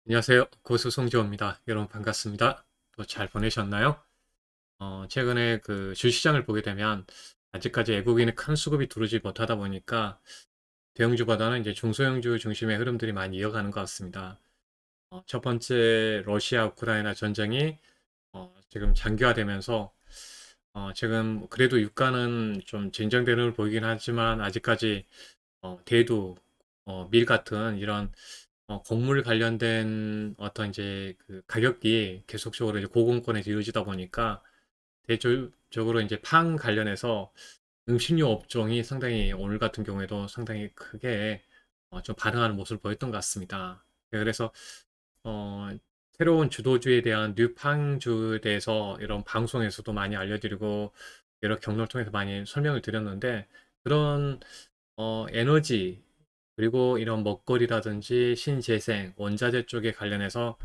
안녕하세요. 고수 송지호입니다. 여러분 반갑습니다. 또 잘 보내셨나요? 최근에 그 주시장을 보게 되면 아직까지 외국인의 큰 수급이 들어오지 못하다 보니까 대형주보다는 이제 중소형주 중심의 흐름들이 많이 이어가는 것 같습니다. 첫 번째 러시아 우크라이나 전쟁이 지금 장기화되면서 지금 그래도 유가는 좀 진정되는 걸 보이긴 하지만 아직까지 대두, 밀 같은 이런 곡물 관련된 어떤 이제 그 가격이 계속적으로 이제 고공권에서 이루어지다 보니까 대조적으로 이제 팡 관련해서 음식료 업종이 상당히 오늘 같은 경우에도 상당히 크게 좀 반응하는 모습을 보였던 것 같습니다. 네, 그래서 어, 새로운 주도주에 대한 뉴팡주에 대해서 이런 방송에서도 많이 알려드리고 여러 경로를 통해서 많이 설명을 드렸는데 그런 에너지 그리고 이런 먹거리라든지 신재생, 원자재 쪽에 관련해서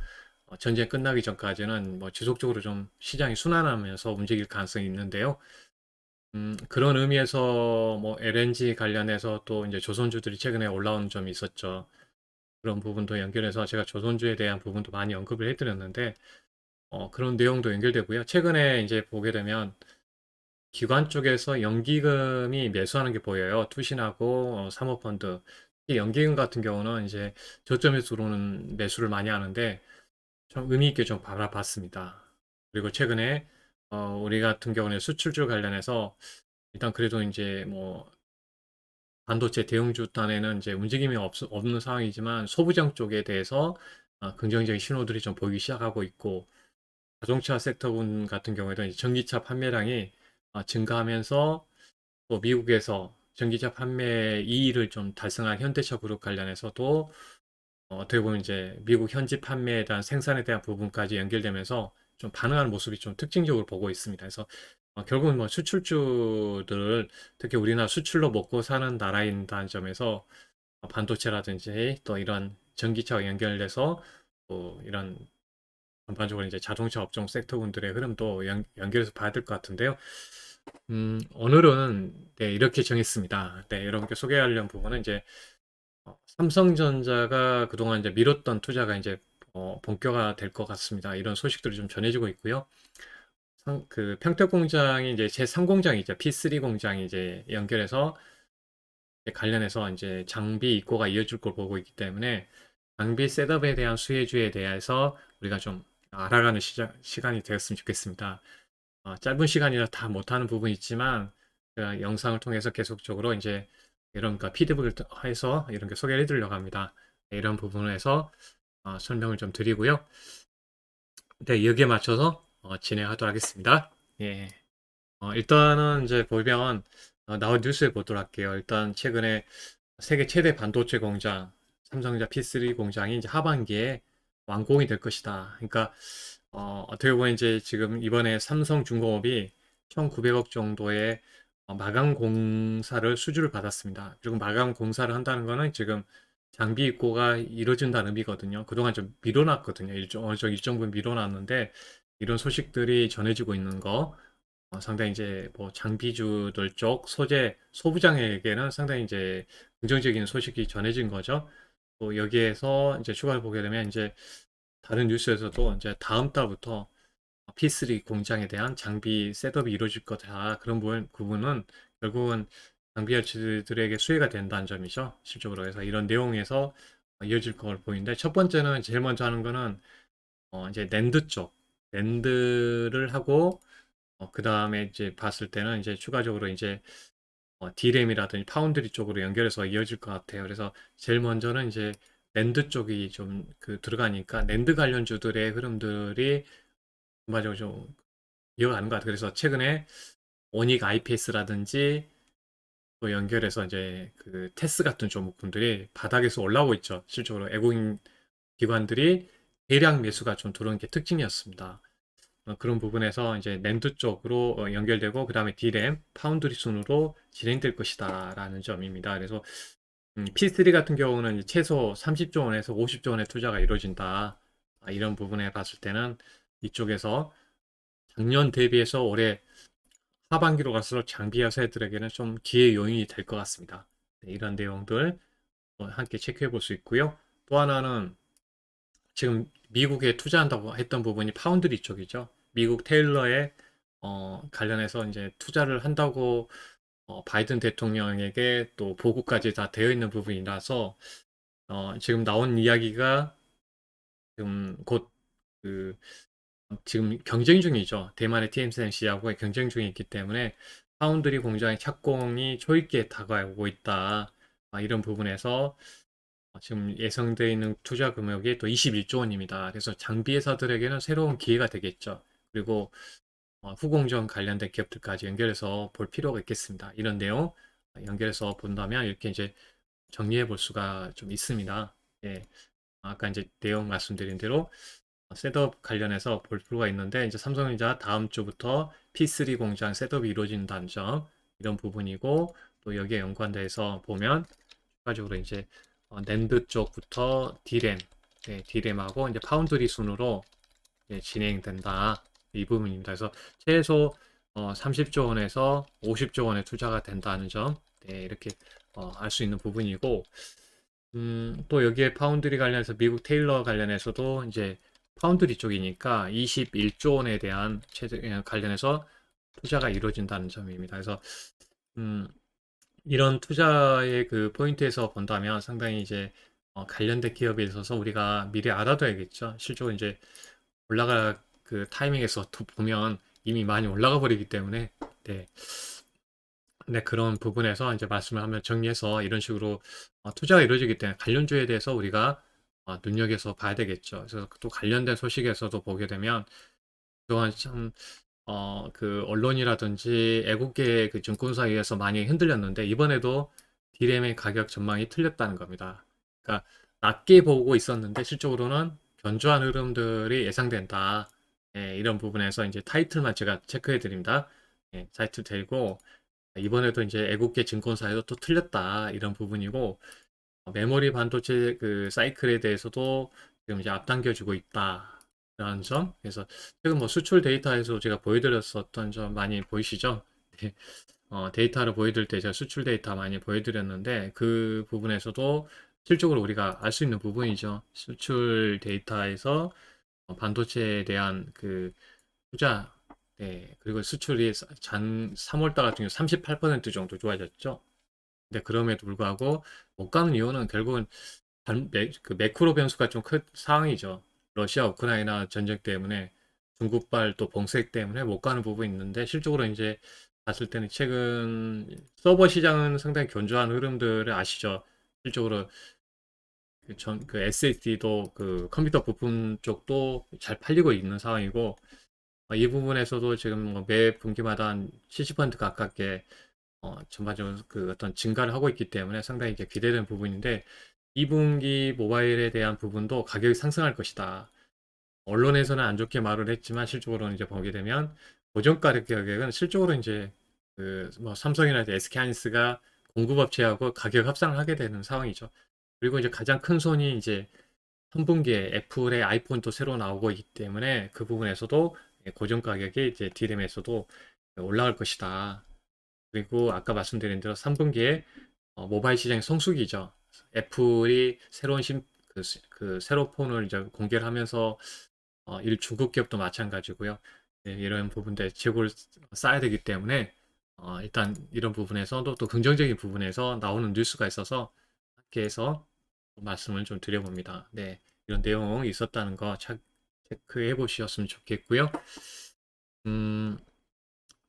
전쟁 끝나기 전까지는 뭐 지속적으로 좀 시장이 순환하면서 움직일 가능성이 있는데요. 그런 의미에서 뭐 LNG 관련해서 또 이제 조선주들이 최근에 올라온 점이 있었죠. 그런 부분도 연결해서 제가 조선주에 대한 부분도 많이 언급을 해드렸는데, 그런 내용도 연결되고요. 최근에 이제 보게 되면 기관 쪽에서 연기금이 매수하는 게 보여요. 투신하고 사모펀드. 이 연기금 같은 경우는 이제 저점에서 들어오는 매수를 많이 하는데 좀 의미 있게 좀 바라봤습니다. 그리고 최근에 우리 같은 경우는 수출주 관련해서 일단 그래도 이제 뭐 반도체 대응주 단에는 이제 움직임이 없는 상황이지만 소부장 쪽에 대해서 긍정적인 신호들이 좀 보이기 시작하고 있고 자동차 섹터군 같은 경우에도 이제 전기차 판매량이 증가하면서 또 미국에서 전기차 판매 2위를 좀 달성한 현대차 그룹 관련해서도 어떻게 보면 이제 미국 현지 판매에 대한 생산에 대한 부분까지 연결되면서 좀 반응하는 모습이 좀 특징적으로 보고 있습니다. 그래서 결국은 뭐 수출주들 특히 우리나라 수출로 먹고 사는 나라인다는 점에서 반도체라든지 또 이런 전기차와 연결돼서 또 이런 전반적으로 이제 자동차 업종 섹터군들의 흐름도 연결해서 봐야 될 것 같은데요. 오늘은 네, 이렇게 정했습니다. 네, 여러분께 소개하려는 부분은 이제 삼성전자가 그동안 이제 미뤘던 투자가 이제 본격화 될 것 같습니다. 이런 소식들이 좀 전해지고 있고요. 그 평택 공장이 이제 제3공장이 죠 P3 공장이 이제 연결해서 관련해서 이제 장비 입고가 이어질 걸 보고 있기 때문에 장비 셋업에 대한 수혜주에 대해서 우리가 좀 알아가는 시간이 되었으면 좋겠습니다. 짧은 시간이라 다 못하는 부분이 있지만 제가 영상을 통해서 계속적으로 이제 이런 그 피드백을 해서 이런 게 소개를 해드리려고 합니다. 네, 이런 부분에서 설명을 좀 드리고요. 네, 여기에 맞춰서 진행하도록 하겠습니다. 예. 일단은 이제 보면 나온 뉴스에 보도록 할게요. 일단 최근에 세계 최대 반도체 공장 삼성전자 P3 공장이 이제 하반기에 완공이 될 것이다. 그러니까 어떻게 보면 이제 지금 이번에 삼성중공업이 1,900억 정도의 마감 공사를 수주를 받았습니다. 그리고 마감 공사를 한다는 거는 지금 장비 입고가 이루어진다는 의미거든요. 그동안 좀 미뤄놨거든요. 어느 정도 일정 부분 미뤄놨는데 이런 소식들이 전해지고 있는 거 상당히 이제 뭐 장비주들 쪽 소부장에게는 상당히 이제 긍정적인 소식이 전해진 거죠. 또 여기에서 이제 추가로 보게 되면 이제 다른 뉴스에서도 이제 다음 달부터 P3 공장에 대한 장비 셋업이 이루어질 거다. 그런 부분은 결국은 장비 업체들에게 수혜가 된다는 점이죠. 실적으로 해서 이런 내용에서 이어질 걸 보이는데 첫 번째는 제일 먼저 하는 거는 이제 낸드 쪽 낸드를 하고 그 다음에 이제 봤을 때는 이제 추가적으로 이제 D램이라든지 파운드리 쪽으로 연결해서 이어질 것 같아요. 그래서 제일 먼저는 이제 낸드 쪽이 좀 그 들어가니까 낸드 관련주들의 흐름들이 전반적으로 좀 이어가는 것 같아요. 그래서 최근에 오닉 IPS라든지 또 연결해서 이제 그 테스 같은 종목군들이 바닥에서 올라오고 있죠. 실적으로 외국인 기관들이 대량 매수가 좀 들어온 게 특징이었습니다. 그런 부분에서 이제 낸드 쪽으로 연결되고 그 다음에 D램, 파운드리 순으로 진행될 것이다 라는 점입니다. 그래서 P3 같은 경우는 최소 30조 원에서 50조 원의 투자가 이루어진다. 이런 부분에 봤을 때는 이쪽에서 작년 대비해서 올해 하반기로 갈수록 장비 회사들에게는 좀 기회 요인이 될 것 같습니다. 네, 이런 내용들 함께 체크해 볼 수 있고요. 또 하나는 지금 미국에 투자한다고 했던 부분이 파운드리 쪽이죠. 미국 테일러에 관련해서 이제 투자를 한다고 바이든 대통령에게 또 보고까지 다 되어 있는 부분이라서 지금 나온 이야기가 지금 곧 그 지금 경쟁 중이죠. 대만의 TSMC하고의 경쟁 중에 있기 때문에 파운드리 공장의 착공이 초입기에 다가오고 있다. 이런 부분에서 지금 예상되어 있는 투자 금액이 또 21조 원입니다. 그래서 장비 회사들에게는 새로운 기회가 되겠죠. 그리고 후공정 관련된 기업들까지 연결해서 볼 필요가 있겠습니다. 이런 내용 연결해서 본다면 이렇게 이제 정리해 볼 수가 좀 있습니다. 예, 아까 이제 내용 말씀드린 대로 셋업 관련해서 볼 필요가 있는데 이제 삼성전자 다음 주부터 P3 공장 셋업이 이루어진다는 점 이런 부분이고 또 여기에 연관돼서 보면 추가적으로 이제 낸드 쪽부터 D램, 네, D램하고 이제 파운드리 순으로 진행된다 이 부분입니다. 그래서 최소 30조 원에서 50조 원의 투자가 된다는 점 네, 이렇게 알 수 있는 부분이고 또 여기에 파운드리 관련해서 미국 테일러 관련해서도 이제 파운드리 쪽이니까 21조 원에 대한 관련해서 투자가 이루어진다는 점입니다. 그래서 음, 이런 투자의 그 포인트에서 본다면 상당히 이제 관련된 기업에 있어서 우리가 미리 알아둬야겠죠. 실적으로 이제 올라갈 그 타이밍에서 또 보면 이미 많이 올라가 버리기 때문에 네. 네, 그런 부분에서 이제 말씀을 하면 정리해서 이런 식으로 투자가 이루어지기 때문에 관련주에 대해서 우리가 눈여겨서 봐야 되겠죠. 그래서 또 관련된 소식에서도 보게 되면 그동안 참, 그 언론이라든지 애국계 그 증권사에 의해서 많이 흔들렸는데 이번에도 디램의 가격 전망이 틀렸다는 겁니다. 그러니까 낮게 보고 있었는데 실적으로는 견조한 흐름들이 예상된다. 예, 이런 부분에서 이제 타이틀만 제가 체크해 드립니다. 예, 타이틀 되고 이번에도 이제 애국계 증권사에도 또 틀렸다 이런 부분이고 메모리 반도체 그 사이클에 대해서도 지금 이제 앞당겨주고 있다라는 점. 그래서 지금 뭐 수출 데이터에서 제가 보여드렸었던 점 많이 보이시죠? 네. 데이터를 보여드릴 때 제가 수출 데이터 많이 보여드렸는데 그 부분에서도 실적으로 우리가 알 수 있는 부분이죠. 수출 데이터에서 반도체에 대한 그 투자, 네, 그리고 수출이 3월달 같은 경우 38% 정도 좋아졌죠. 근데 그럼에도 불구하고 못 가는 이유는 결국은 그 매크로 변수가 좀 큰 상황이죠. 러시아 우크라이나 전쟁 때문에 중국발 또 봉쇄 때문에 못 가는 부분이 있는데 실적으로 이제 봤을 때는 최근 서버 시장은 상당히 견조한 흐름들을 아시죠. 실적으로 그 SSD도 그 컴퓨터 부품 쪽도 잘 팔리고 있는 상황이고 이 부분에서도 지금 뭐매 분기마다 한 70% 가깝게 전반적으로 그 어떤 증가를 하고 있기 때문에 상당히 이제 기대되는 부분인데 2분기 모바일에 대한 부분도 가격이 상승할 것이다. 언론에서는 안 좋게 말을 했지만 실적으로는 이제 보게 되면 고정가 가격은 실적으로 이제 그 뭐 삼성이나 SK하이닉스가 공급업체하고 가격 협상을 하게 되는 상황이죠. 그리고 이제 가장 큰 손이 이제 3분기에 애플의 아이폰도 새로 나오고 있기 때문에 그 부분에서도 고정 가격이 이제 D램에서도 올라갈 것이다. 그리고 아까 말씀드린 대로 3분기에 모바일 시장의 성수기죠. 애플이 새로운 그 새로 폰을 이제 공개를 하면서 중국 기업도 마찬가지고요. 네, 이런 부분들 재고를 쌓아야 되기 때문에 일단 이런 부분에서도 또 긍정적인 부분에서 나오는 뉴스가 있어서 함께 해서 말씀을 좀 드려봅니다. 네, 이런 내용이 있었다는 거 체크해 보셨으면 좋겠고요. 음,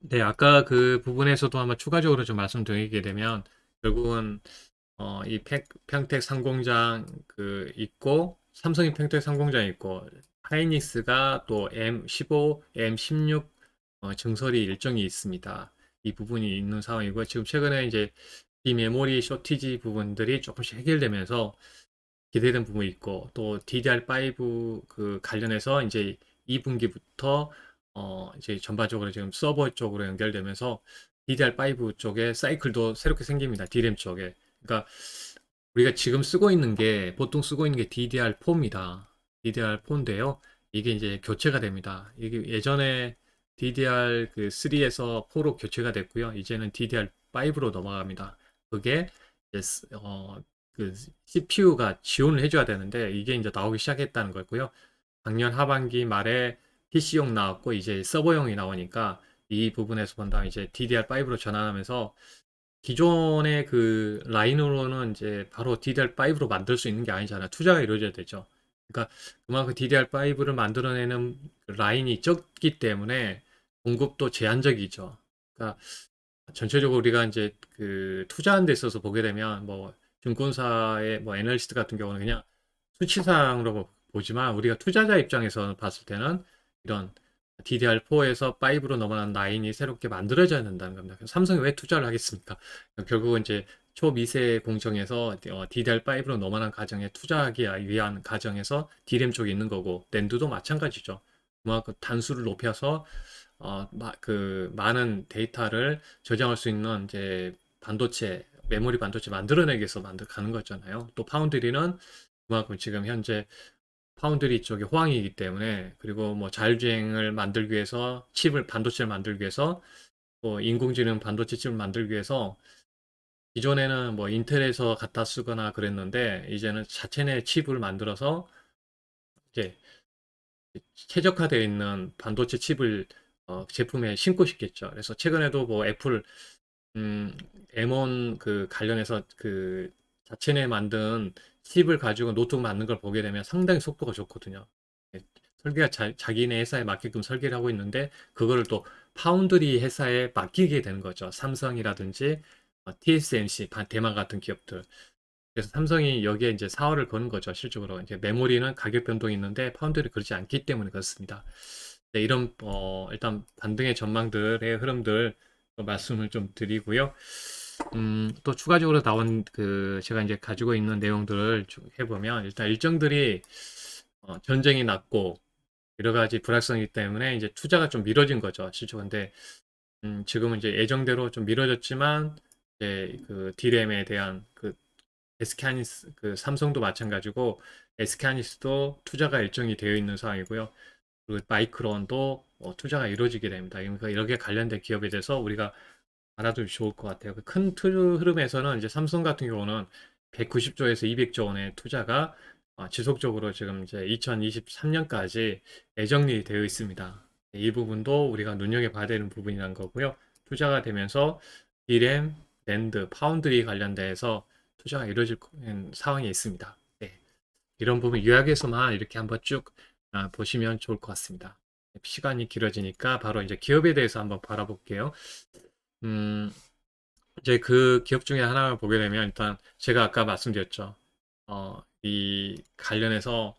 네, 아까 그 부분에서도 한번 추가적으로 좀 말씀드리게 되면 결국은 이 평택 상공장 그 있고 삼성이 평택 상공장 있고 하이닉스가 또 M15, M16 증설이 일정이 있습니다. 이 부분이 있는 상황이고 지금 최근에 이제 이 메모리 쇼티지 부분들이 조금씩 해결되면서 기대된 부분이 있고 또 DDR5 그 관련해서 이제 2분기부터 이제 전반적으로 지금 서버 쪽으로 연결되면서 DDR5 쪽에 사이클도 새롭게 생깁니다. D램 쪽에. 그러니까 우리가 지금 쓰고 있는 게 보통 쓰고 있는 게 DDR4입니다. DDR4인데요. 이게 이제 교체가 됩니다. 이게 예전에 DDR 그 3에서 4로 교체가 됐고요. 이제는 DDR5로 넘어갑니다. 그게 이제 그 CPU가 지원을 해줘야 되는데 이게 이제 나오기 시작했다는 거고요. 작년 하반기 말에 PC용 나왔고 이제 서버용이 나오니까 이 부분에서 본다면 이제 DDR5로 전환하면서 기존의 그 라인으로는 이제 바로 DDR5로 만들 수 있는 게 아니잖아요. 투자가 이루어져야 되죠. 그러니까 그만큼 DDR5를 만들어내는 그 라인이 적기 때문에 공급도 제한적이죠. 그러니까 전체적으로 우리가 이제 그 투자하는 데 있어서 보게 되면 뭐 증권사의 뭐 애널리스트 같은 경우는 그냥 수치상으로 보지만 우리가 투자자 입장에서 봤을 때는 이런 DDR4에서 5로 넘어가는 라인이 새롭게 만들어져야 된다는 겁니다. 삼성이 왜 투자를 하겠습니까? 결국은 이제 초미세 공정에서 DDR5로 넘어가는 과정에 투자하기 위한 과정에서 D램 쪽에 있는 거고 낸드도 마찬가지죠. 그만큼 단수를 높여서 그 많은 데이터를 저장할 수 있는 이제 반도체, 메모리 반도체 만들어내기 위해서 가는 거잖아요. 또 파운드리는 그만큼 지금 현재 파운드리 쪽이 호황이기 때문에 그리고 뭐 자율주행을 만들기 위해서 반도체를 만들기 위해서 또 인공지능 반도체 칩을 만들기 위해서 기존에는 뭐 인텔에서 갖다 쓰거나 그랬는데 이제는 자체 칩을 만들어서 이제 최적화되어 있는 반도체 칩을 제품에 심고 싶겠죠. 그래서 최근에도 뭐 애플 M1 그 관련해서 그 자체 내 만든 칩을 가지고 노트북 만든 걸 보게 되면 상당히 속도가 좋거든요. 예, 설계가 자기네 회사에 맞게끔 설계를 하고 있는데 그거를 또 파운드리 회사에 맡기게 되는 거죠. 삼성이라든지 TSMC, 대만 같은 기업들. 그래서 삼성이 여기에 이제 사활을 거는 거죠. 실적으로 이제 메모리는 가격 변동이 있는데 파운드리 그렇지 않기 때문에 그렇습니다. 네, 이런 일단 반등의 전망들의 흐름들 말씀을 좀 드리고요. 또 추가적으로 나온 그 제가 이제 가지고 있는 내용들을 쭉 해보면 일단 일정들이 전쟁이 났고 여러 가지 불확성이기 때문에 이제 투자가 좀 미뤄진 거죠. 실제 근데 지금은 이제 예정대로 좀 미뤄졌지만 이제 그 D램에 대한 그 SK하이닉스 그 삼성도 마찬가지고 SK하이닉스도 투자가 일정이 되어 있는 상황이고요. 그리고 마이크론도 투자가 이루어지게 됩니다. 그러니까 이렇게 관련된 기업에 대해서 우리가 알아두면 좋을 것 같아요. 큰 흐름에서는 이제 삼성 같은 경우는 190조에서 200조 원의 투자가 지속적으로 지금 이제 2023년까지 예정이 되어 있습니다. 이 부분도 우리가 눈여겨봐야 되는 부분이란 거고요. 투자가 되면서 D램, 낸드, 파운드리 관련돼서 투자가 이루어질 상황이 있습니다. 네. 이런 부분 요약해서만 이렇게 한번 쭉 보시면 좋을 것 같습니다. 시간이 길어지니까 바로 이제 기업에 대해서 한번 바라볼게요. 음, 이제 그 기업 중에 하나를 보게 되면 일단 제가 아까 말씀드렸죠. 이 관련해서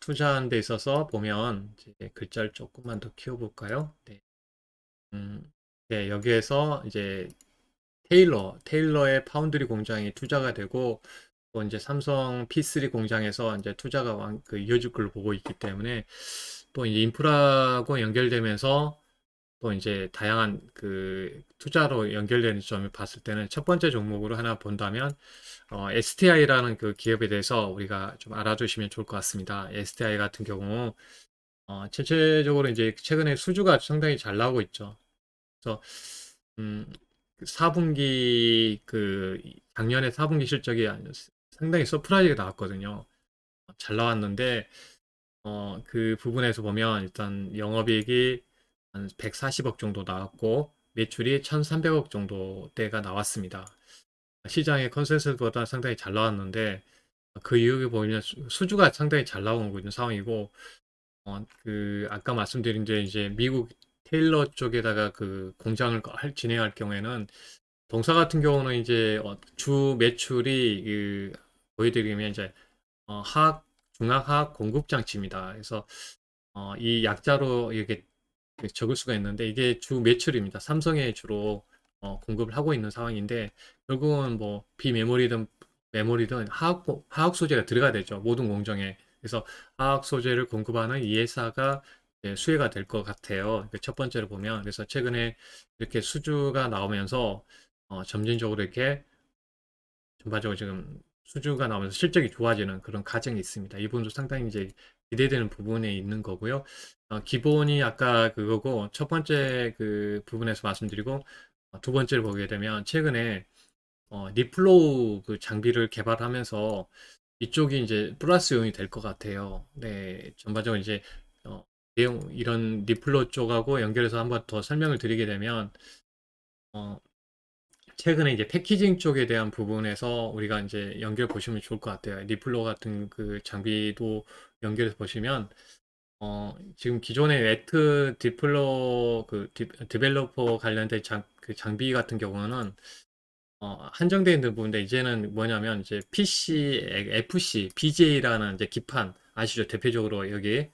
투자하는 데 있어서 보면 이제 글자를 조금만 더 키워볼까요? 네. 네, 여기에서 이제 테일러의 파운드리 공장이 투자가 되고 또 이제 삼성 P3 공장에서 이제 투자가 이어질 걸로 보고 있기 때문에 또 이제 인프라하고 연결되면서 또 이제 다양한 그 투자로 연결되는 점을 봤을 때는 첫 번째 종목으로 하나 본다면 STI라는 그 기업에 대해서 우리가 좀 알아두시면 좋을 것 같습니다. STI 같은 경우 전체적으로 이제 최근에 수주가 상당히 잘 나오고 있죠. 그래서 음, 4분기 그 작년에 4분기 실적이 상당히 서프라이즈가 나왔거든요. 잘 나왔는데 그 부분에서 보면 일단 영업이익이 한 140억 정도 나왔고 매출이 1,300억 정도대가 나왔습니다. 시장의 컨센서스보다 상당히 잘 나왔는데 그 이후에 보면 수주가 상당히 잘 나오고 있는 상황이고 그 아까 말씀드린 이제 미국 테일러 쪽에다가 그 공장을 진행할 경우에는 동사 같은 경우는 이제 주 매출이 보여드리면 이제 중앙화학 공급 장치입니다. 그래서 이 약자로 이렇게 적을 수가 있는데 이게 주 매출입니다. 삼성에 주로 공급을 하고 있는 상황인데 결국은 뭐 비메모리든 메모리든 화학 소재가 들어가야 되죠. 모든 공정에. 그래서 화학 소재를 공급하는 이 회사가 이제 수혜가 될 것 같아요. 첫 번째로 보면 그래서 최근에 이렇게 수주가 나오면서 점진적으로 이렇게 전반적으로 지금 수주가 나오면서 실적이 좋아지는 그런 과정이 있습니다. 이 부분도 상당히 이제 기대되는 부분에 있는 거고요. 기본이 아까 그거고 첫 번째 그 부분에서 말씀드리고 두 번째를 보게 되면 최근에 리플로우 그 장비를 개발하면서 이쪽이 이제 플러스 요인이 될 것 같아요. 네, 전반적으로 이제 내용 이런 리플로 쪽하고 연결해서 한번 더 설명을 드리게 되면 어, 최근에 이제 패키징 쪽에 대한 부분에서 우리가 이제 연결 보시면 좋을 것 같아요. 리플로 같은 그 장비도 연결해서 보시면 지금 기존의 웨트 디플로 그 디벨로퍼 관련된 그 장비 같은 경우는 한정되어 있는 부분인데 이제는 뭐냐면 이제 PC, FC, BGA라는 이제 기판 아시죠? 대표적으로 여기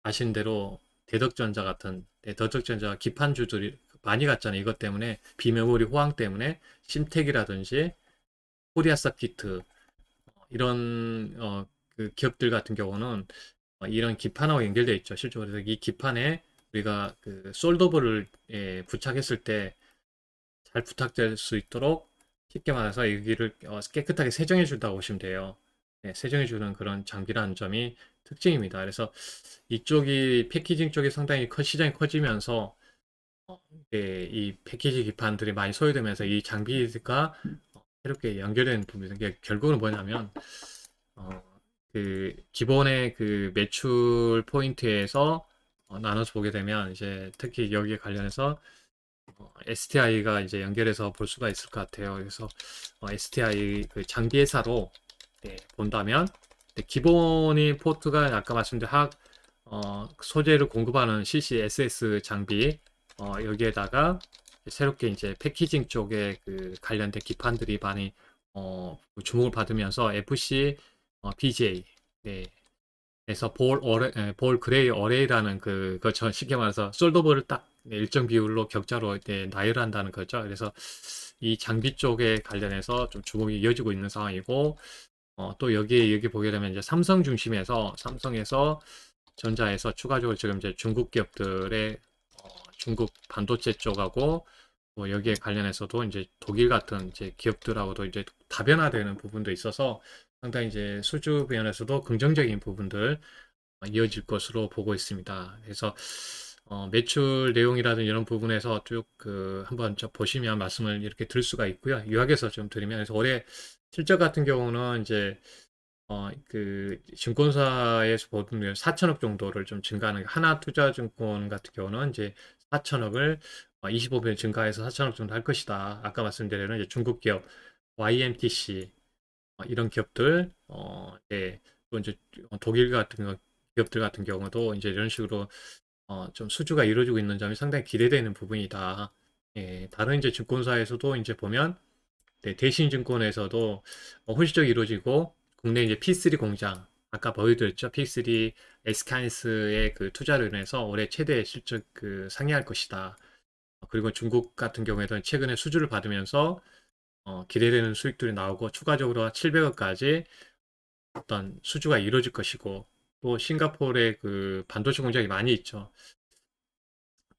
아시는 대로 대덕전자 같은 대덕전자 기판주들이 많이 갔잖아요. 이것 때문에 비메모리 호황 때문에 심텍이라든지 코리아 서키트 이런 그 기업들 같은 경우는 이런 기판하고 연결되어 있죠. 실제로 그래서 이 기판에 우리가 그 솔더블을 부착했을 때 잘 부탁될 수 있도록 쉽게 말해서 여기를 깨끗하게 세정해 준다고 보시면 돼요. 네, 세정해 주는 그런 장비라는 점이 특징입니다. 그래서 이쪽이 패키징 쪽이 상당히 시장이 커지면서 이 패키지 기판들이 많이 소요되면서 이 장비가 새롭게 연결되는 부분이 게 결국은 뭐냐면 어, 그 기본의 그 매출 포인트에서 나눠서 보게 되면 이제 특히 여기에 관련해서 STI가 이제 연결해서 볼 수가 있을 것 같아요. 그래서 STI 그 장비 회사로 네, 본다면 네, 기본이 포트가 아까 말씀드린 소재를 공급하는 CCSS 장비 여기에다가 새롭게 이제 패키징 쪽에 그 관련된 기판들이 많이 주목을 받으면서 FC BJ 네, 그래서 볼 그레이 어레이라는 그저 쉽게 말해서 솔더볼을 딱 일정 비율로 격자로 나열한다는 거죠. 그래서 이 장비 쪽에 관련해서 좀 주목이 이어지고 있는 상황이고 또 여기 보게 되면 이제 삼성 중심에서 삼성에서 전자에서 추가적으로 지금 이제 중국 기업들의 중국 반도체 쪽하고 뭐 여기에 관련해서도 이제 독일 같은 이제 기업들하고도 이제 다변화되는 부분도 있어서 상당히 이제 수주 면에서도 긍정적인 부분들 이어질 것으로 보고 있습니다. 그래서 매출 내용이라든 이런 부분에서 쭉 그 한번 보시면 말씀을 이렇게 드릴 수가 있고요. 요약해서 좀 드리면 그래서 올해 실적 같은 경우는 이제 그 증권사에서 보면 4천억 정도를 좀 증가하는 하나투자증권 같은 경우는 이제 4천억을 25배 증가해서 4천억 정도 할 것이다. 아까 말씀드린 이제 중국 기업 YMTC 이런 기업들 네, 또 이제 독일 같은 기업들 같은 경우도 이제 이런 식으로 좀 수주가 이루어지고 있는 점이 상당히 기대되는 부분이다. 예, 다른 이제 증권사에서도 이제 보면 네, 대신증권에서도 호시적이 이루어지고 국내 이제 P3 공장 아까 보여드렸죠. P3 에스카니스의 그 투자로 인해서 올해 최대 실적 그 상회할 것이다. 그리고 중국 같은 경우에도 최근에 수주를 받으면서 기대되는 수익들이 나오고 추가적으로 700억까지 어떤 수주가 이루어질 것이고 또 싱가포르에 그 반도체 공장이 많이 있죠.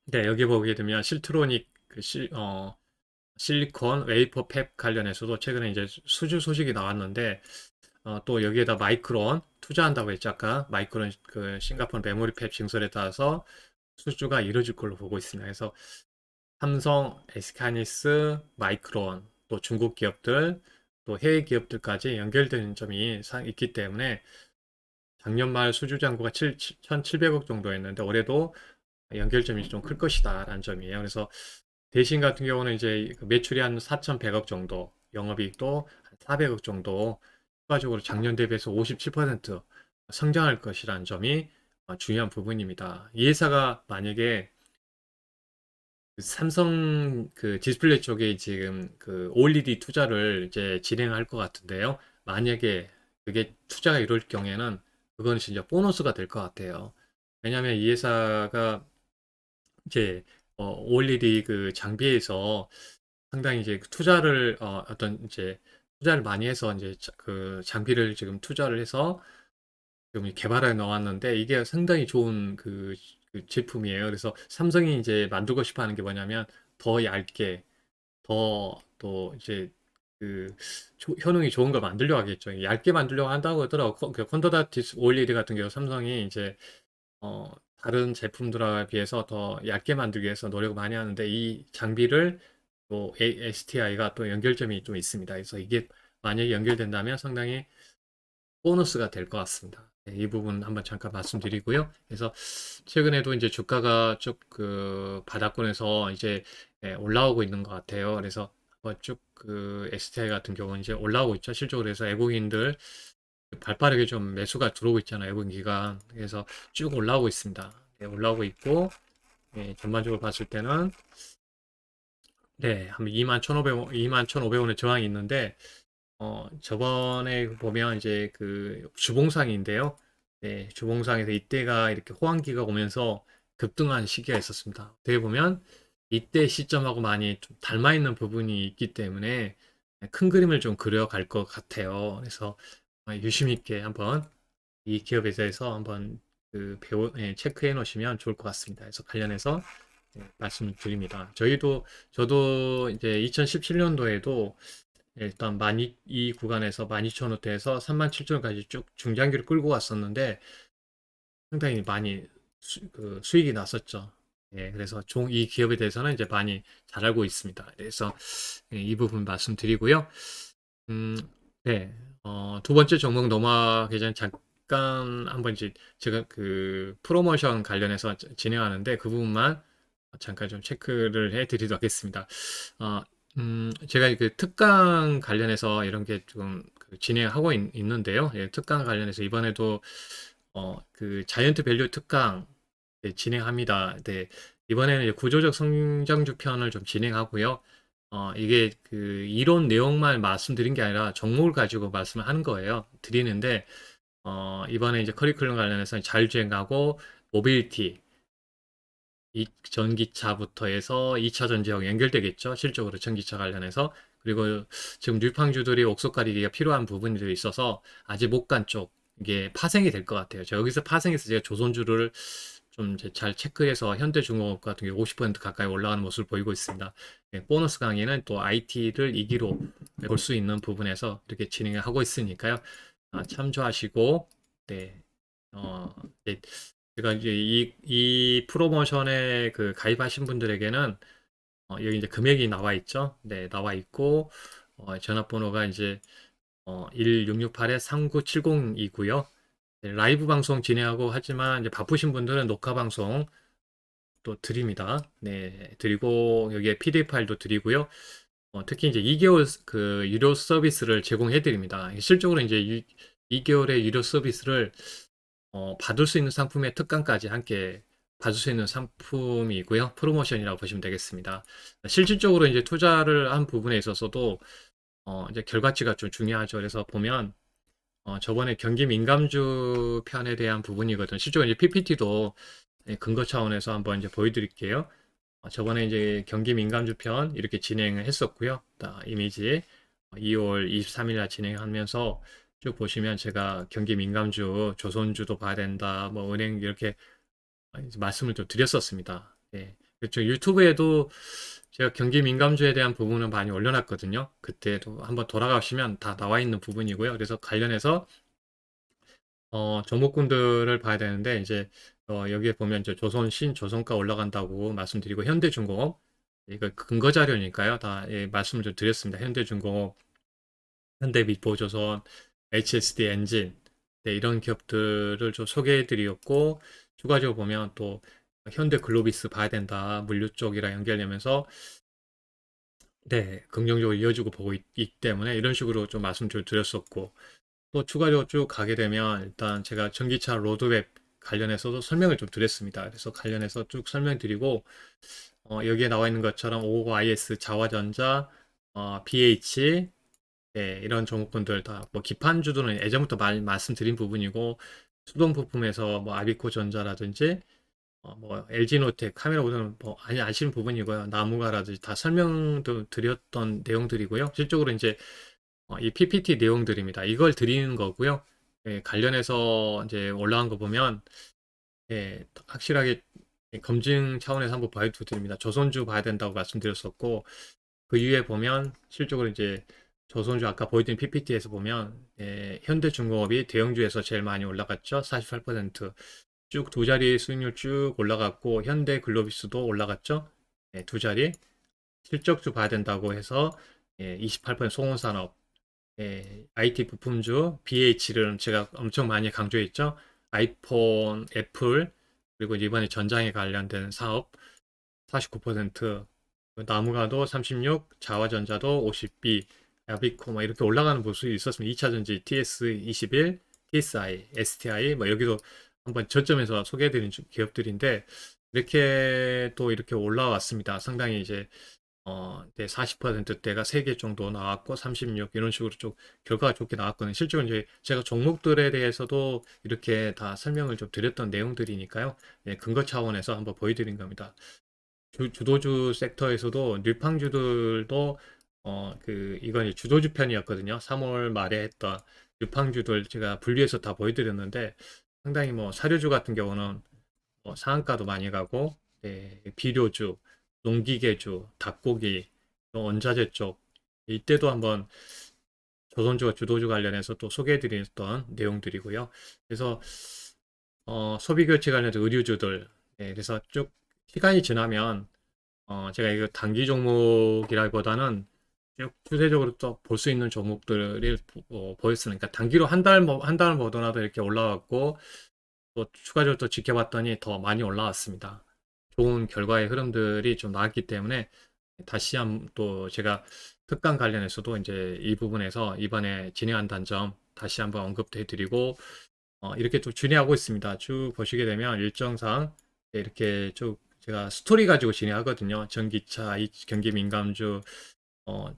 네, 여기 보게 되면 실트로닉 실리콘 웨이퍼 팹 관련해서도 최근에 이제 수주 소식이 나왔는데 또 여기에다 마이크론 투자한다고 했죠. 아까 마이크론 그 싱가포르 메모리 팹 증설에 따라서 수주가 이루어질 걸로 보고 있습니다. 그래서 삼성, 에스카니스, 마이크론, 또 중국 기업들, 또 해외 기업들까지 연결되는 점이 있기 때문에 작년 말 수주 잔고가 1,700억 정도였는데 올해도 연결점이 좀 클 것이다라는 점이에요. 그래서 대신 같은 경우는 이제 그 매출이 한 4,100억 정도, 영업이익도 한 400억 정도 추가적으로 작년 대비해서 57% 성장할 것이라는 점이 중요한 부분입니다. 이 회사가 만약에 그 삼성 그 디스플레이 쪽에 지금 그 OLED 투자를 이제 진행할 것 같은데요. 만약에 그게 투자가 이룰 경우에는 그거는 진짜 보너스가 될 것 같아요. 왜냐하면 이 회사가 이제 OLED 그 장비에서 상당히 이제 투자를 어떤 이제 투자를 많이 해서 이제 그 장비를 지금 투자를 해서 지금 개발해 놓았는데 이게 상당히 좋은 그 제품이에요. 그래서 삼성이 이제 만들고 싶어 하는 게 뭐냐면 더 얇게 더 또 이제 그 효능이 좋은 걸 만들려고 하겠죠. 얇게 만들려고 한다고 하더라고. 그 콘도다티스 OLED 같은 경우 삼성이 이제 다른 제품들에 비해서 더 얇게 만들기 위해서 노력을 많이 하는데 이 장비를 또 STI가 또 연결점이 좀 있습니다. 그래서 이게 만약에 연결된다면 상당히 보너스가 될 것 같습니다. 네, 이 부분 한번 잠깐 말씀드리고요. 그래서 최근에도 이제 주가가 쭉 그 바닥권에서 이제 올라오고 있는 것 같아요. 그래서 한번 쭉 그 STI 같은 경우는 이제 올라오고 있죠. 실적으로 해서 외국인들 발빠르게 좀 매수가 들어오고 있잖아요. 외국인 기관. 그래서 쭉 올라오고 있습니다. 네, 올라오고 있고 전반적으로 봤을 때는 네, 한 21,500원, 21,500원의 저항이 있는데 저번에 보면 이제 그 주봉상인데요. 네, 주봉상에서 이때가 이렇게 호황기가 오면서 급등한 시기가 있었습니다. 어떻게 보면 이때 시점하고 많이 좀 닮아 있는 부분이 있기 때문에 큰 그림을 좀 그려갈 것 같아요. 그래서 유심 있게 한번 이 기업에 대해서 한번 체크해 놓으시면 좋을 것 같습니다. 그래서 관련해서 말씀을 드립니다. 저도 이제 2017년도에도 일단 이 구간에서 12,000원대에서 32,000원까지 쭉 중장기를 끌고 왔었는데 상당히 많이 수익이 났었죠. 예, 그래서 이 기업에 대해서는 이제 많이 잘 알고 있습니다. 그래서 이 부분 말씀드리고요. 음, 네, 두 번째 종목 넘어가기 전에 잠깐 한번 이제 제가 그 프로모션 관련해서 진행하는데 그 부분만 잠깐 좀 체크를 해드리도록 하겠습니다. 어, 제가 그 특강 관련해서 이런 게 좀 진행하고 있는데요. 예, 특강 관련해서 이번에도 그 자이언트 밸류 특강 진행합니다. 네, 이번에는 이제 구조적 성장주 편을 좀 진행하고요. 이게 그 이론 내용만 말씀드린 게 아니라 종목을 가지고 말씀을 하는 거예요. 드리는데, 이번에 이제 커리큘럼 관련해서 자율주행하고 모빌리티, 이 전기차부터 해서 2차 전지하고 연결되겠죠. 실적으로 전기차 관련해서. 그리고 지금 뉴팡주들이 옥석 가리기가 필요한 부분들이 있어서 아직 못 간 쪽, 이게 파생이 될 것 같아요. 여기서 파생해서 제가 조선주를 좀 이제 잘 체크해서 현대중공업 같은 경우 50% 가까이 올라가는 모습을 보이고 있습니다. 보너스 강의는 또 IT를 2기로 볼 수 있는 부분에서 이렇게 진행을 하고 있으니까요. 참조하시고, 네, 네, 제가 이제 이 프로모션에 그 가입하신 분들에게는 여기 이제 금액이 나와 있죠. 네, 나와 있고 전화번호가 이제 1668-3970이고요. 네, 라이브 방송 진행하고 하지만 이제 바쁘신 분들은 녹화 방송 또 드립니다. 네, 드리고 여기에 PDF 파일도 드리고요. 특히 이제 2개월 그 유료 서비스를 제공해 드립니다. 실적으로 이제 2개월의 유료 서비스를 받을 수 있는 상품의 특강까지 함께 받을 수 있는 상품이고요. 프로모션이라고 보시면 되겠습니다. 실질적으로 이제 투자를 한 부분에 있어서도 이제 결과치가 좀 중요하죠. 그래서 보면 저번에 경기 민감주 편에 대한 부분이거든. 실제로 이제 PPT도 근거 차원에서 한번 이제 보여드릴게요. 저번에 이제 경기 민감주 편 이렇게 진행을 했었고요. 이미지 2월 23일 날 진행하면서 쭉 보시면 제가 경기 민감주, 조선주도 봐야 된다, 뭐 은행 이렇게 이제 말씀을 좀 드렸었습니다. 예. 그렇죠. 유튜브에도 제가 경기 민감주에 대한 부분은 많이 올려놨거든요. 그때도 한번 돌아가시면 다 나와 있는 부분이고요. 그래서 관련해서 종목군들을 봐야 되는데 이제 여기에 보면 이제 조선가 올라간다고 말씀드리고 현대중공업 이거 근거 자료니까요. 다 예, 말씀을 좀 드렸습니다. 현대중공업, 현대미포조선, HSD 엔진 네, 이런 기업들을 좀 소개해 드렸고 추가적으로 보면 또 현대글로비스 봐야 된다. 물류 쪽이랑 연결되면서 네, 긍정적으로 이어지고 보고 있기 때문에 이런 식으로 좀 말씀 좀 드렸었고 또 추가적으로 쭉 가게 되면 일단 제가 전기차 로드맵 관련해서도 설명을 좀 드렸습니다. 그래서 관련해서 쭉 설명드리고 여기에 나와 있는 것처럼 OIS, 자화전자, BH 네, 이런 종목군들 다 뭐 기판주들은 예전부터 많이 말씀드린 부분이고 수동 부품에서 뭐 아비코 전자라든지 뭐 LG노텍 카메라 보면 뭐 아니 아시는 부분이고요. 나무가라든지 다 설명도 드렸던 내용들이고요. 실적으로 이제 이 PPT 내용들입니다. 이걸 드리는 거고요. 예, 관련해서 이제 올라간 거 보면 예, 확실하게 검증 차원에서 한번 봐드립니다. 조선주 봐야 된다고 말씀드렸었고 그 이후에 보면 실적으로 이제 조선주 아까 보여드린 PPT에서 보면 현대중공업이 대형주에서 제일 많이 올라갔죠. 48%. 쭉 두 자리 수익률 쭉 올라갔고 현대글로비스도 올라갔죠. 두 자리. 실적주 봐야 된다고 해서 28% 송원산업, IT 부품주, BH를 제가 엄청 많이 강조했죠. 아이폰, 애플, 그리고 이번에 전장에 관련된 사업 49%, 나무가도 36, 자화전자도 52, 야비코 뭐 이렇게 올라가는 모습이 있었습니다. 2차전지 TS21, TSI, STI 뭐 여기도 한번 저점에서 소개해드린 기업들인데 이렇게 또 이렇게 올라왔습니다. 상당히 이제 네, 40%대가 3개 정도 나왔고 36 이런 식으로 좀 결과가 좋게 나왔거든요. 실제로 이제 제가 종목들에 대해서도 이렇게 다 설명을 좀 드렸던 내용들이니까요. 네, 근거 차원에서 한번 보여드린 겁니다. 주도주 섹터에서도 뉴팡주들도 이건 이제 주도주 편이었거든요. 3월 말에 했던 뉴팡주들 제가 분리해서 다 보여드렸는데 상당히 뭐 사료주 같은 경우는 상한가도 많이 가고 비료주, 농기계주, 닭고기, 또 원자재 쪽 이때도 한번 조선주와 주도주 관련해서 또 소개해드렸던 내용들이고요. 그래서 소비 교체 관련된 의류주들 그래서 쭉 시간이 지나면 제가 이거 단기 종목이라기보다는 쭉 추세적으로 또 볼 수 있는 종목들을 보였으니까 단기로 한 달을 보더라도 이렇게 올라왔고 또 추가적으로 또 지켜봤더니 더 많이 올라왔습니다. 좋은 결과의 흐름들이 좀 나왔기 때문에 다시 한 또 제가 특강 관련해서도 이제 이 부분에서 이번에 진행한다는 점 다시 한번 언급해 드리고 이렇게 또 진행하고 있습니다. 쭉 보시게 되면 일정상 이렇게 쭉 제가 스토리 가지고 진행하거든요. 전기차, 경기 민감주,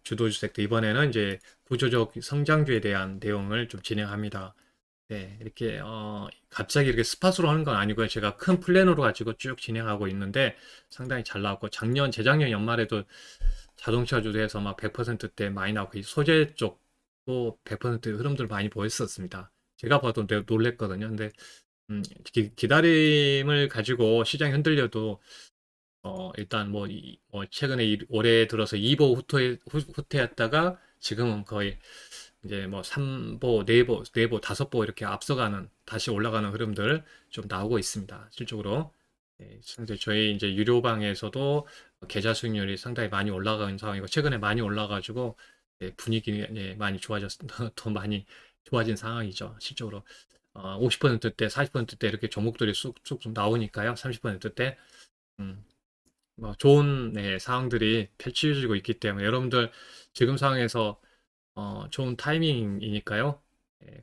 주도주 섹터 이번에는 이제 구조적 성장주에 대한 내용을 좀 진행합니다. 네, 이렇게 갑자기 이렇게 스팟으로 하는 건 아니고요. 제가 큰 플랜으로 가지고 쭉 진행하고 있는데 상당히 잘 나왔고 재작년 연말에도 자동차주도 해서 막 100%대 많이 나오고 이 소재 쪽도 100% 흐름들 많이 보였었습니다. 제가 봐도 놀랬거든요. 근데 기다림을 가지고 시장이 흔들려도 일단 뭐 최근에 올해 들어서 2보 후퇴했다가 지금은 거의 이제 뭐 3보, 4보, 4보, 5보 이렇게 앞서가는 다시 올라가는 흐름들 좀 나오고 있습니다. 실적으로. 상대 저희 이제 유료방에서도 계좌 수익률이 상당히 많이 올라간 상황이고 최근에 많이 올라가지고 분위기 많이 더 많이 좋아진 상황이죠. 실적으로 50%대, 40%대 이렇게 종목들이 쑥쑥 좀 나오니까요. 30%대 뭐 좋은 상황들이 펼쳐지고 있기 때문에 여러분들 지금 상황에서 좋은 타이밍이니까요.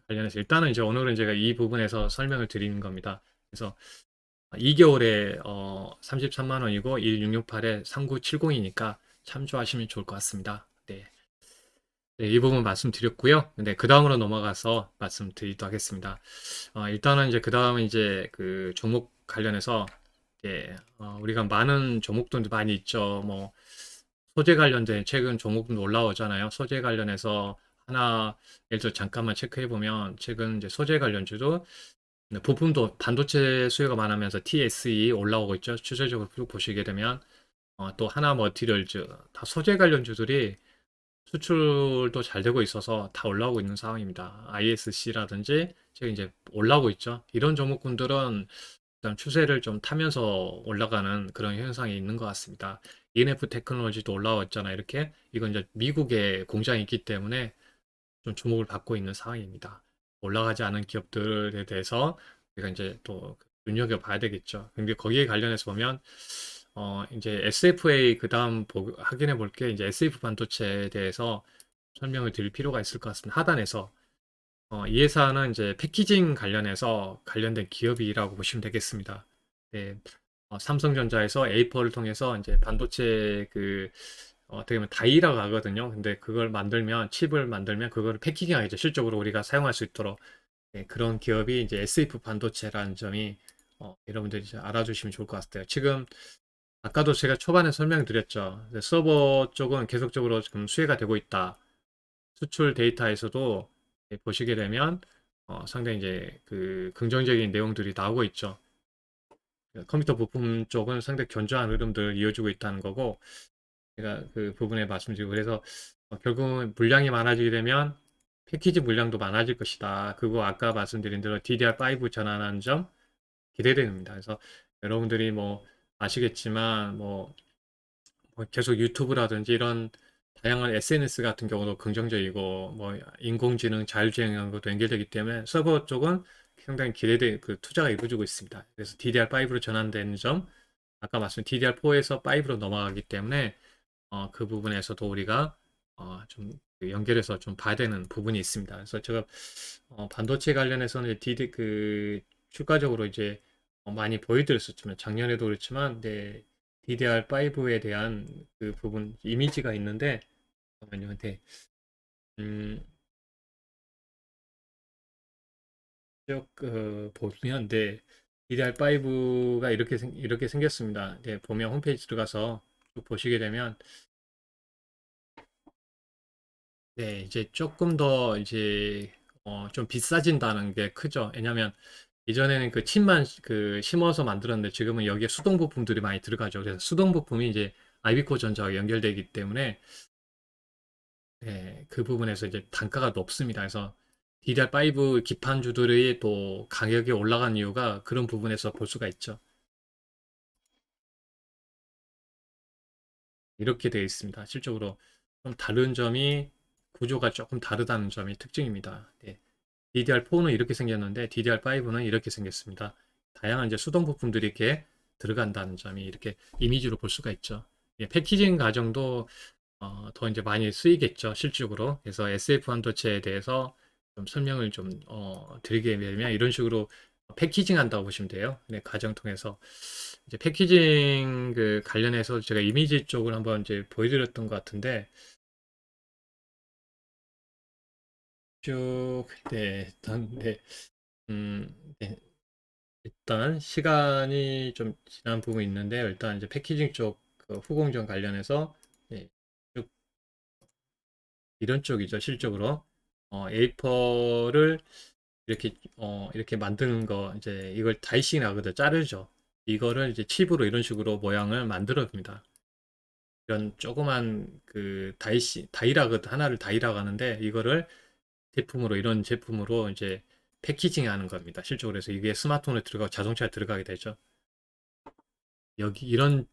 관련해서 일단은 이제 오늘은 제가 이 부분에서 설명을 드리는 겁니다. 그래서 2개월에 33만 원이고 1668에 3970이니까 참조하시면 좋을 것 같습니다. 네. 네, 이 부분 말씀드렸고요. 네, 그 다음으로 넘어가서 말씀드리도록 하겠습니다. 일단은 이제 그 다음은 이제 그 종목 관련해서 우리가 많은 종목들도 많이 있죠. 뭐 소재 관련된 최근 종목도 올라오잖아요. 소재 관련해서 하나 예를 들어 잠깐만 체크해 보면 최근 이제 소재 관련주도 부품도 반도체 수요가 많으면서 TSE 올라오고 있죠. 추세적으로 쭉 보시게 되면 또 하나 머티리얼즈 다 소재 관련주들이 수출도 잘 되고 있어서 다 올라오고 있는 상황입니다. ISC라든지 지금 이제 올라오고 있죠. 이런 종목군들은 일단 추세를 좀 타면서 올라가는 그런 현상이 있는 것 같습니다. ENF 테크놀로지도 올라왔잖아요. 이렇게 이건 이제 미국의 공장이 있기 때문에 좀 주목을 받고 있는 상황입니다. 올라가지 않은 기업들에 대해서 우리가 이제 또 눈여겨봐야 되겠죠. 근데 거기에 관련해서 보면 이제 SFA 그다음 확인해 볼 게 이제 SF 반도체에 대해서 설명을 드릴 필요가 있을 것 같습니다. 하단에서 이 회사는 이제 패키징 관련해서 관련된 기업이라고 보시면 되겠습니다. 네, 삼성전자에서 A4를 통해서 이제 반도체 어떻게 보면 다이라고 하거든요. 근데 그걸 만들면 칩을 만들면 그거를 패키징하겠죠. 실적으로 우리가 사용할 수 있도록 그런 기업이 이제 SF 반도체라는 점이 여러분들이 이제 알아주시면 좋을 것 같아요. 지금 아까도 제가 초반에 설명드렸죠. 서버 쪽은 계속적으로 지금 수혜가 되고 있다. 수출 데이터에서도 보시게 되면 상당히 이제 그 긍정적인 내용들이 나오고 있죠. 컴퓨터 부품 쪽은 상당히 견조한 흐름들을 이어주고 있다는 거고 제가 그 부분에 말씀드리고 그래서 결국은 물량이 많아지게 되면 패키지 물량도 많아질 것이다. 그거 아까 말씀드린 대로 DDR5 전환하는 점 기대됩니다. 그래서 여러분들이 뭐 아시겠지만 뭐 계속 유튜브라든지 이런 다양한 SNS 같은 경우도 긍정적이고 뭐 인공지능 자율주행하는 것도 연결되기 때문에 서버 쪽은 상당히 기대돼 그 투자가 이루어지고 있습니다. 그래서 DDR5로 전환되는 점, 아까 말씀 DDR4에서 5로 넘어가기 때문에 그 부분에서도 우리가 좀 연결해서 좀 봐야 되는 부분이 있습니다. 그래서 제가 반도체 관련해서는 DD 그 추가적으로 이제 많이 보여드렸었지만 작년에도 그렇지만 네, DDR5에 대한 그 부분 이미지가 있는데 잠깐만요. 네. 음, 보면 네, DDR5가 이렇게 생겼습니다. 네, 보면 홈페이지 들어가서 쭉 보시게 되면 네, 이제 조금 더 이제 좀 비싸진다는 게 크죠. 왜냐하면 이전에는 그 칩만 그 심어서 만들었는데 지금은 여기에 수동 부품들이 많이 들어가죠. 그래서 수동 부품이 이제 아이비코 전자와 연결되기 때문에 그 부분에서 이제 단가가 높습니다. 그래서 DDR5 기판주들이 또 가격이 올라간 이유가 그런 부분에서 볼 수가 있죠. 이렇게 되어 있습니다. 실적으로 좀 다른 점이 구조가 조금 다르다는 점이 특징입니다. 네. DDR4는 이렇게 생겼는데 DDR5는 이렇게 생겼습니다. 다양한 이제 수동 부품들이 이렇게 들어간다는 점이 이렇게 이미지로 볼 수가 있죠. 예, 패키징 과정도 더 이제 많이 쓰이겠죠, 실질적으로. 그래서 SF 반도체에 대해서 좀 설명을 좀 드리게 되면 이런 식으로 패키징 한다고 보시면 돼요. 네, 과정 통해서 이제 패키징 그 관련해서 제가 이미지 쪽을 한번 이제 보여드렸던 것 같은데 쭉 네, 일단 네, 네, 일단 시간이 좀 지난 부분이 있는데 일단 이제 패키징 쪽그 후공정 관련해서 네, 쭉 이런 쪽이죠, 실적으로. A4를 이렇게 만드는 거, 이제 이걸 다이싱 하거든, 자르죠. 이거를 이제 칩으로 이런 식으로 모양을 만들어줍니다. 이런 조그만 그 다이라거든, 하나를 다이라고 하는데, 이거를 제품으로, 이런 제품으로 이제 패키징 하는 겁니다. 실적으로 해서 이게 스마트폰에 들어가고 자동차에 들어가게 되죠. 여기 이런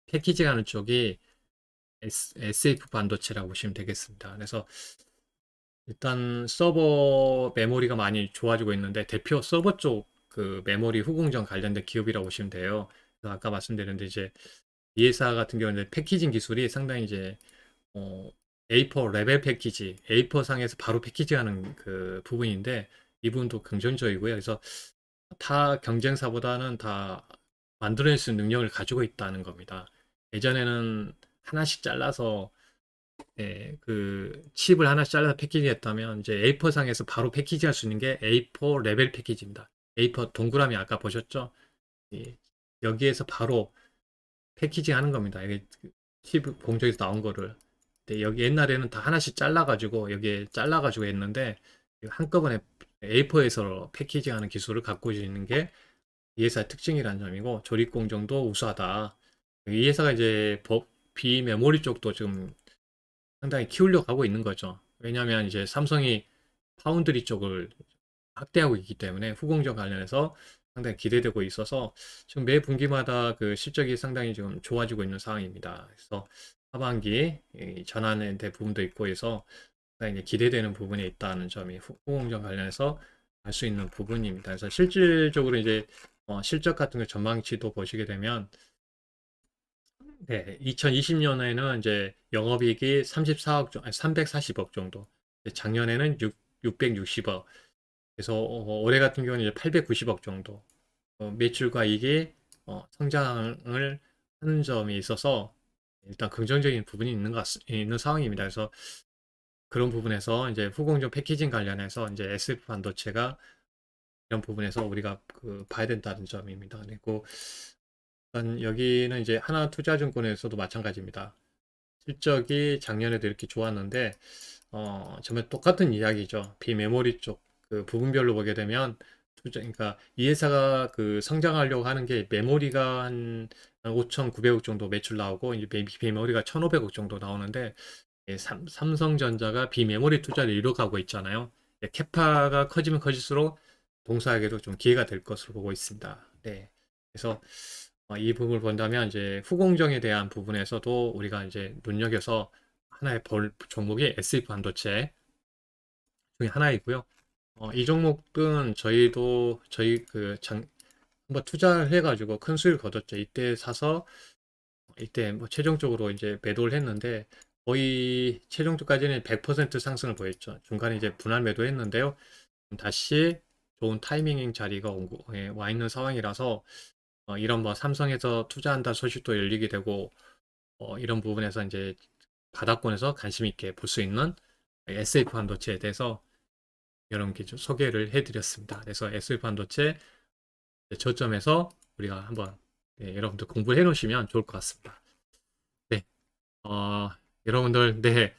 패키징 하는 쪽이 SF 반도체라고 보시면 되겠습니다. 그래서 일단 서버 메모리가 많이 좋아지고 있는데 대표 서버 쪽 그 메모리 후공정 관련된 기업이라고 보시면 돼요. 그래서 아까 말씀드렸는데 이제 이 회사 같은 경우는 패키징 기술이 상당히 이제 어, A4 레벨 패키지, A4 상에서 바로 패키징하는 그 부분인데 이 부분도 긍정적이고요. 그래서 타 경쟁사보다는 다 만들어낼 수 있는 능력을 가지고 있다는 겁니다. 예전에는 하나씩 잘라서 그 칩을 하나씩 잘라서 패키징했다면 이제 A4 상에서 바로 패키징할 수 있는 게 A4 레벨 패키지입니다. A4 동그라미 아까 보셨죠? 예, 여기에서 바로 패키징 하는 겁니다. 이게 칩 공정에서 나온 거를. 근데 여기 옛날에는 다 하나씩 잘라가지고 여기에 잘라가지고 했는데 한꺼번에 A4에서 패키징하는 기술을 갖고 있는 게 이 회사의 특징이라는 점이고 조립 공정도 우수하다. 이 회사가 이제 비메모리 쪽도 지금 상당히 키우려고 하고 있는 거죠. 왜냐하면 이제 삼성이 파운드리 쪽을 확대하고 있기 때문에 후공정 관련해서 상당히 기대되고 있어서 지금 매 분기마다 그 실적이 상당히 지금 좋아지고 있는 상황입니다. 그래서 하반기 전환에 대한 부분도 있고 해서 상당히 기대되는 부분이 있다는 점이 후공정 관련해서 알 수 있는 부분입니다. 그래서 실질적으로 이제 실적 같은 거 전망치도 보시게 되면 네, 2020년에는 이제 영업이익이 34억, 340억 정도. 작년에는 660억. 그래서 올해 같은 경우는 이제 890억 정도. 매출과 이익이 성장을 하는 점이 있어서 일단 긍정적인 부분이 있는 상황입니다. 그래서 그런 부분에서 이제 후공정 패키징 관련해서 이제 SF 반도체가 이런 부분에서 우리가 그 봐야 된다는 점입니다. 그리고 일단 여기는 이제 하나투자증권에서도 마찬가지입니다. 실적이 작년에도 이렇게 좋았는데 정말 똑같은 이야기죠. 비메모리 쪽 그 부분별로 보게 되면 그러니까 이 회사가 그 성장하려고 하는 게 메모리가 한 5,900억 정도 매출 나오고 이제 비메모리가 1,500억 정도 나오는데 삼성전자가 비메모리 투자를 이뤄가고 있잖아요. 캐파가 커지면 커질수록 동사에게도 좀 기회가 될 것으로 보고 있습니다. 네. 그래서 이 부분을 본다면 이제 후공정에 대한 부분에서도 우리가 이제 눈여겨서 하나의 종목이 SF 반도체 중에 하나이고요. 이 종목은 저희 한번 투자를 해가지고 큰 수익을 거뒀죠. 이때 사서 이때 뭐 최종적으로 이제 매도를 했는데 거의 최종적까지는 100% 상승을 보였죠. 중간에 이제 분할 매도했는데요. 다시 좋은 타이밍 자리가 와 있는 상황이라서 이런 뭐 삼성에서 투자한다 소식도 열리게 되고 이런 부분에서 이제 바닥권에서 관심 있게 볼 수 있는 SF 반도체에 대해서 여러분께 좀 소개를 해드렸습니다. 그래서 SF 반도체 저점에서 우리가 한번 여러분들 공부를 해 놓으시면 좋을 것 같습니다. 네, 어, 여러분들, 네,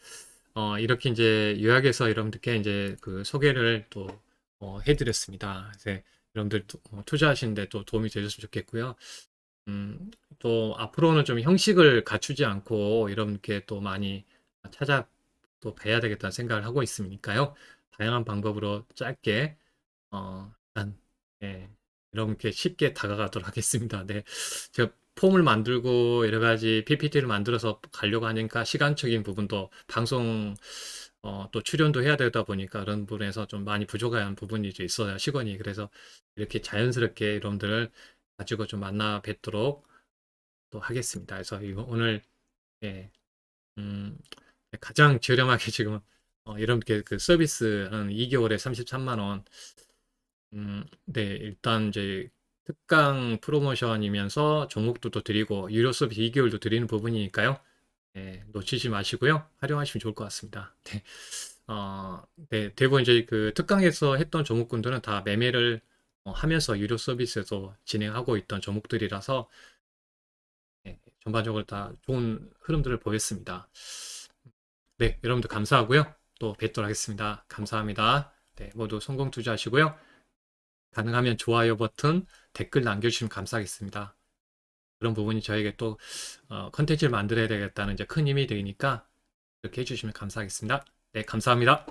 이렇게 이제 요약해서 여러분들께 이제 그 소개를 또 해드렸습니다. 이제 여러분들 투자하시는데 또 도움이 되셨으면 좋겠고요. 또 앞으로는 좀 형식을 갖추지 않고 여러분께 또 많이 찾아 또 뵈야 되겠다는 생각을 하고 있으니까요. 다양한 방법으로 짧게 일단 예, 여러분께 쉽게 다가가도록 하겠습니다. 네, 제가 폼을 만들고 여러 가지 PPT를 만들어서 가려고 하니까 시간적인 부분도 방송 또 출연도 해야 되다 보니까 그런 부분에서 좀 많이 부족한 부분이 좀 있어요. 시간이. 그래서 이렇게 자연스럽게 여러분들을 가지고 좀 만나 뵙도록 또 하겠습니다. 그래서 이거 오늘 예, 음, 가장 저렴하게 지금 여러분께 그 서비스 한 2개월에 33만 원. 네, 일단 이제 특강 프로모션이면서 종목도 드리고 유료 서비스 2개월도 드리는 부분이니까요. 네, 놓치지 마시고요. 활용하시면 좋을 것 같습니다. 네, 네, 대부분 이제 그 특강에서 했던 종목군들은 다 매매를 하면서 유료 서비스에서 진행하고 있던 종목들이라서 네, 전반적으로 다 좋은 흐름들을 보였습니다. 네, 여러분들 감사하고요. 또 뵙도록 하겠습니다. 감사합니다. 네, 모두 성공 투자하시고요. 가능하면 좋아요 버튼, 댓글 남겨주시면 감사하겠습니다. 그런 부분이 저에게 또 컨텐츠를 만들어야 되겠다는 이제 큰 힘이 되니까 이렇게 해주시면 감사하겠습니다. 네, 감사합니다.